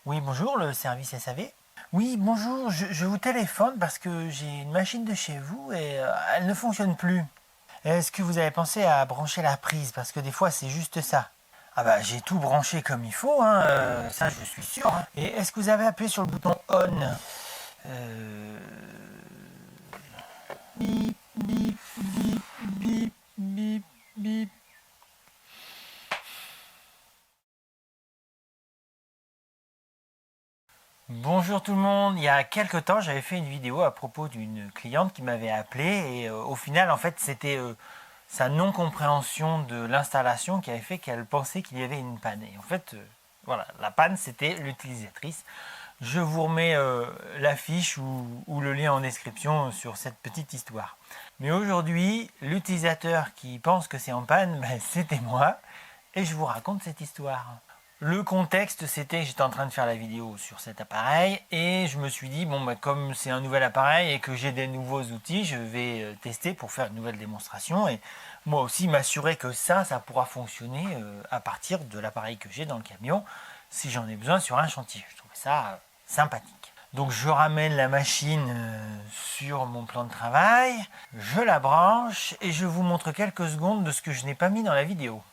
Oui, bonjour, le service SAV. Oui, bonjour, je vous téléphone parce que j'ai une machine de chez vous et elle ne fonctionne plus. Est-ce que vous avez pensé à brancher la prise? Parce que des fois, c'est juste ça. Ah bah, j'ai tout branché comme il faut, hein, ça je suis sûr, hein. Et est-ce que vous avez appuyé sur le bouton ON? euh... Bip, bip, bip, bip, bip, bip. Bonjour tout le monde, il y a quelques temps j'avais fait une vidéo à propos d'une cliente qui m'avait appelé et au final en fait c'était sa non-compréhension de l'installation qui avait fait qu'elle pensait qu'il y avait une panne. Et en fait voilà, la panne c'était l'utilisatrice. Je vous remets l'affiche ou le lien en description sur cette petite histoire. Mais aujourd'hui l'utilisateur qui pense que c'est en panne, ben, c'était moi et je vous raconte cette histoire. Le contexte, c'était que j'étais en train de faire la vidéo sur cet appareil et je me suis dit, bon, bah, comme c'est un nouvel appareil et que j'ai des nouveaux outils, je vais tester pour faire une nouvelle démonstration et moi aussi m'assurer que ça pourra fonctionner à partir de l'appareil que j'ai dans le camion si j'en ai besoin sur un chantier. Je trouvais ça sympathique. Donc je ramène la machine sur mon plan de travail, je la branche et je vous montre quelques secondes de ce que je n'ai pas mis dans la vidéo.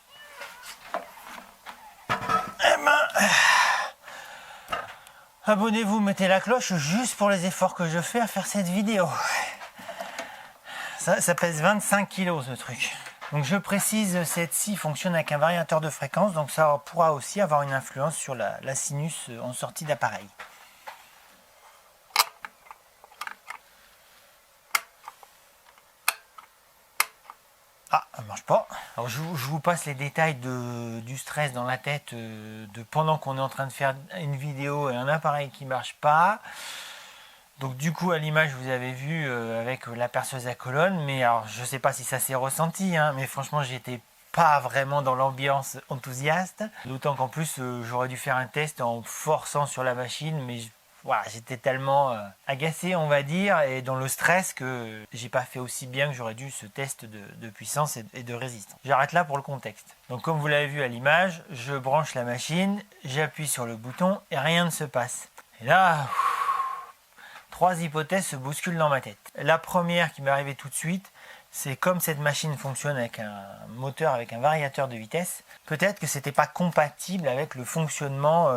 Abonnez-vous, mettez la cloche juste pour les efforts que je fais à faire cette vidéo. Ça pèse 25 kg ce truc. Donc je précise, cette scie fonctionne avec un variateur de fréquence, donc ça pourra aussi avoir une influence sur la sinus en sortie d'appareil. Ah, ça marche pas. Alors je vous passe les détails du stress dans la tête de pendant qu'on est en train de faire une vidéo et un appareil qui marche pas. Donc du coup à l'image vous avez vu avec la perceuse à colonne, mais alors je sais pas si ça s'est ressenti, hein, mais franchement j'étais pas vraiment dans l'ambiance enthousiaste. D'autant qu'en plus j'aurais dû faire un test en forçant sur la machine, mais voilà, j'étais tellement agacé on va dire et dans le stress que j'ai pas fait aussi bien que j'aurais dû ce test de puissance et de résistance. J'arrête là pour le contexte. Donc comme vous l'avez vu à l'image, je branche la machine, j'appuie sur le bouton et rien ne se passe. Et là, trois hypothèses se bousculent dans ma tête. La première qui m'est arrivée tout de suite, c'est comme cette machine fonctionne avec un moteur avec un variateur de vitesse, peut-être que c'était pas compatible avec le fonctionnement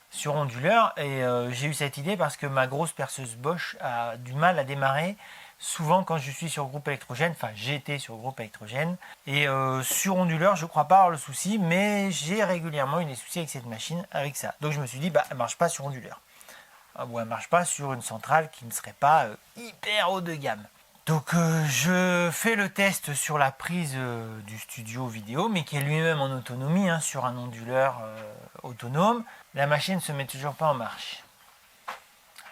sur onduleur et j'ai eu cette idée parce que ma grosse perceuse Bosch a du mal à démarrer souvent quand je suis sur groupe électrogène, enfin j'étais sur groupe électrogène et sur onduleur je crois pas avoir le souci, mais j'ai régulièrement eu des soucis avec cette machine avec ça. Donc je me suis dit bah elle marche pas sur onduleur. Ou elle ne marche pas sur une centrale qui ne serait pas hyper haut de gamme. Donc je fais le test sur la prise du studio vidéo, mais qui est lui-même en autonomie, hein, sur un onduleur autonome. La machine ne se met toujours pas en marche.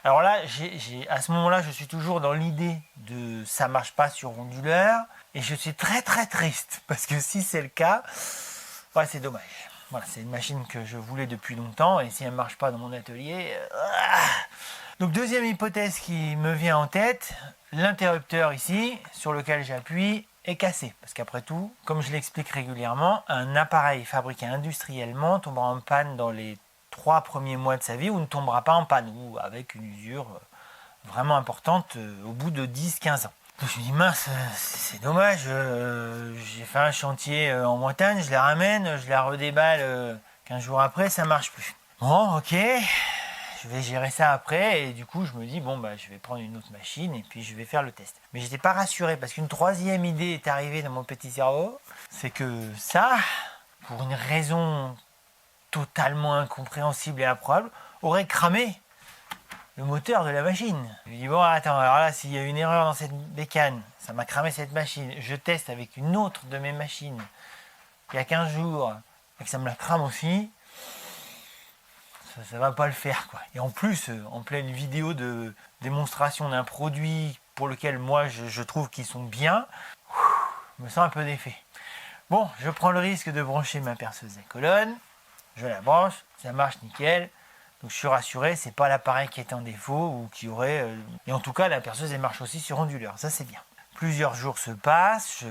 Alors là, à ce moment-là, je suis toujours dans l'idée de ça marche pas sur onduleur, et je suis très très triste, parce que si c'est le cas, ouais, c'est dommage. Voilà, c'est une machine que je voulais depuis longtemps et si elle ne marche pas dans mon atelier... Donc deuxième hypothèse qui me vient en tête, l'interrupteur ici, sur lequel j'appuie, est cassé. Parce qu'après tout, comme je l'explique régulièrement, un appareil fabriqué industriellement tombera en panne dans les 3 premiers mois de sa vie ou ne tombera pas en panne, ou avec une usure vraiment importante au bout de 10-15 ans. Donc je me dis mince, c'est dommage, j'ai fait un chantier en montagne, je la ramène, je la redéballe 15 jours après, ça marche plus. Bon, ok, je vais gérer ça après et du coup je me dis bon bah je vais prendre une autre machine et puis je vais faire le test. Mais j'étais pas rassuré parce qu'une troisième idée est arrivée dans mon petit cerveau, c'est que ça, pour une raison totalement incompréhensible et improbable, aurait cramé le moteur de la machine. Je lui dis bon attends, alors là s'il y a une erreur dans cette bécane, ça m'a cramé cette machine, je teste avec une autre de mes machines il y a 15 jours et que ça me la crame aussi, ça va pas le faire quoi. Et en plus, en pleine vidéo de démonstration d'un produit pour lequel moi je trouve qu'ils sont bien, je me sens un peu défait. Bon, je prends le risque de brancher ma perceuse à colonne, je la branche, ça marche nickel. Donc je suis rassuré, c'est pas l'appareil qui est en défaut ou qui aurait... Et en tout cas, la perceuse elle marche aussi sur onduleur, ça c'est bien. Plusieurs jours se passent, je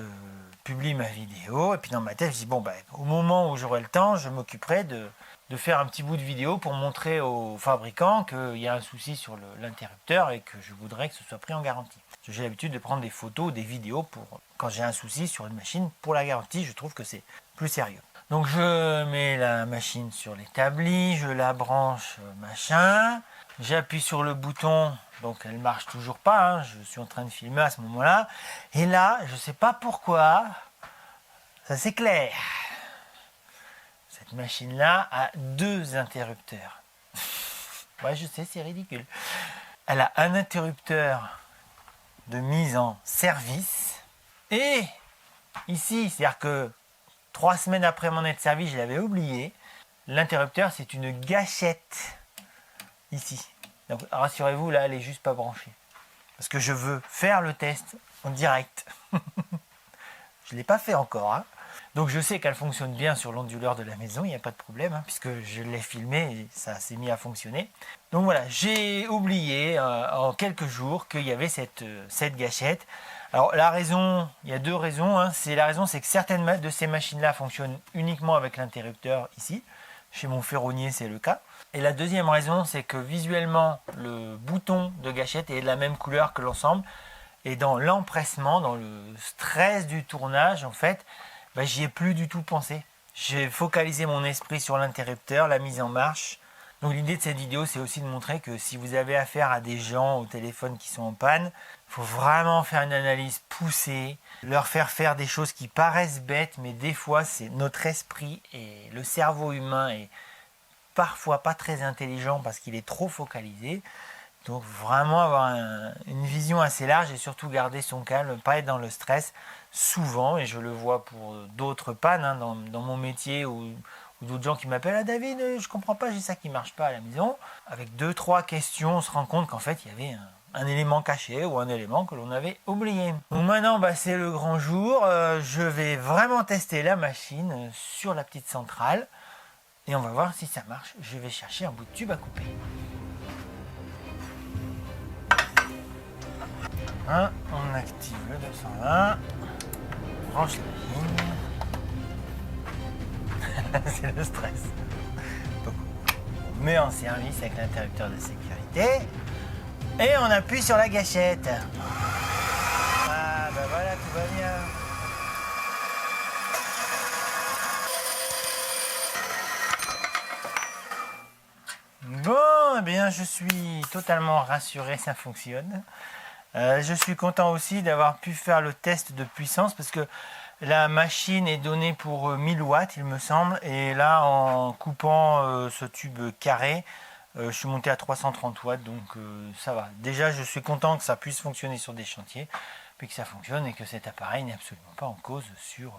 publie ma vidéo, et puis dans ma tête, je dis, bon, ben, au moment où j'aurai le temps, je m'occuperai de faire un petit bout de vidéo pour montrer aux fabricants qu'il y a un souci sur l'interrupteur et que je voudrais que ce soit pris en garantie. J'ai l'habitude de prendre des photos, des vidéos pour quand j'ai un souci sur une machine. Pour la garantie, je trouve que c'est plus sérieux. Donc je mets la machine sur l'établi, je la branche, machin. J'appuie sur le bouton, donc elle marche toujours pas, hein, je suis en train de filmer à ce moment-là. Et là, je ne sais pas pourquoi, ça s'éclaire. Cette machine-là a 2 interrupteurs. Ouais, je sais, c'est ridicule. Elle a un interrupteur de mise en service. Et ici, c'est-à-dire que 3 semaines après mon être servi, je l'avais oublié. L'interrupteur, c'est une gâchette. Ici. Donc rassurez-vous, là, elle n'est juste pas branchée. Parce que je veux faire le test en direct. Je ne l'ai pas fait encore, hein. Donc je sais qu'elle fonctionne bien sur l'onduleur de la maison, il n'y a pas de problème, hein, puisque je l'ai filmé et ça s'est mis à fonctionner. Donc voilà, j'ai oublié en quelques jours qu'il y avait cette gâchette. Alors la raison, il y a 2 raisons. Hein. La raison, c'est que certaines de ces machines-là fonctionnent uniquement avec l'interrupteur ici. Chez mon ferronnier, c'est le cas. Et la deuxième raison, c'est que visuellement, le bouton de gâchette est de la même couleur que l'ensemble. Et dans l'empressement, dans le stress du tournage, en fait, j'y ai plus du tout pensé. J'ai focalisé mon esprit sur l'interrupteur, la mise en marche. Donc l'idée de cette vidéo, c'est aussi de montrer que si vous avez affaire à des gens au téléphone qui sont en panne, il faut vraiment faire une analyse poussée, leur faire des choses qui paraissent bêtes, mais des fois, c'est notre esprit et le cerveau humain est parfois pas très intelligent parce qu'il est trop focalisé. Donc vraiment avoir une vision assez large et surtout garder son calme, pas être dans le stress souvent, et je le vois pour d'autres pannes hein, dans mon métier ou d'autres gens qui m'appellent « Ah David, je comprends pas, j'ai ça qui marche pas à la maison ». Avec 2-3 questions, on se rend compte qu'en fait il y avait un élément caché ou un élément que l'on avait oublié. Donc maintenant c'est le grand jour, je vais vraiment tester la machine sur la petite centrale et on va voir si ça marche. Je vais chercher un bout de tube à couper. On active le 220, on branche la ligne, c'est le stress. Donc, on met en service avec l'interrupteur de sécurité et on appuie sur la gâchette. Ah ben voilà, tout va bien. Bon, eh bien je suis totalement rassuré, ça fonctionne. Je suis content aussi d'avoir pu faire le test de puissance parce que la machine est donnée pour 1000 watts il me semble, et là en coupant ce tube carré je suis monté à 330 watts, donc ça va. Déjà je suis content que ça puisse fonctionner sur des chantiers, puis que ça fonctionne et que cet appareil n'est absolument pas en cause sur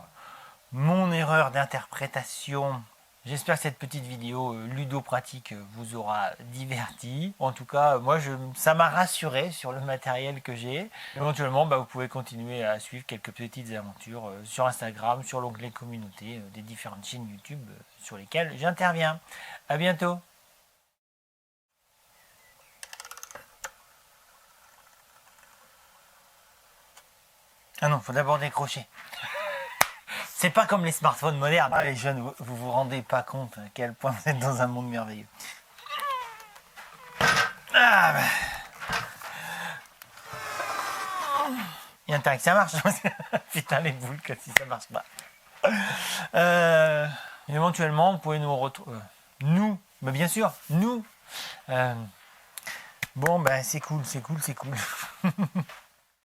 mon erreur d'interprétation. J'espère que cette petite vidéo ludo-pratique vous aura diverti. En tout cas, moi, ça m'a rassuré sur le matériel que j'ai. Éventuellement, vous pouvez continuer à suivre quelques petites aventures sur Instagram, sur l'onglet communauté, des différentes chaînes YouTube sur lesquelles j'interviens. À bientôt. Ah non, il faut d'abord décrocher. C'est pas comme les smartphones modernes. Ah, les jeunes, vous vous rendez pas compte à quel point vous êtes dans un monde merveilleux. Ah, il y a intérêt que ça marche. Putain, les boules, que si ça marche pas. Éventuellement, vous pouvez nous retrouver. Nous, mais bien sûr, nous. Bon, c'est cool.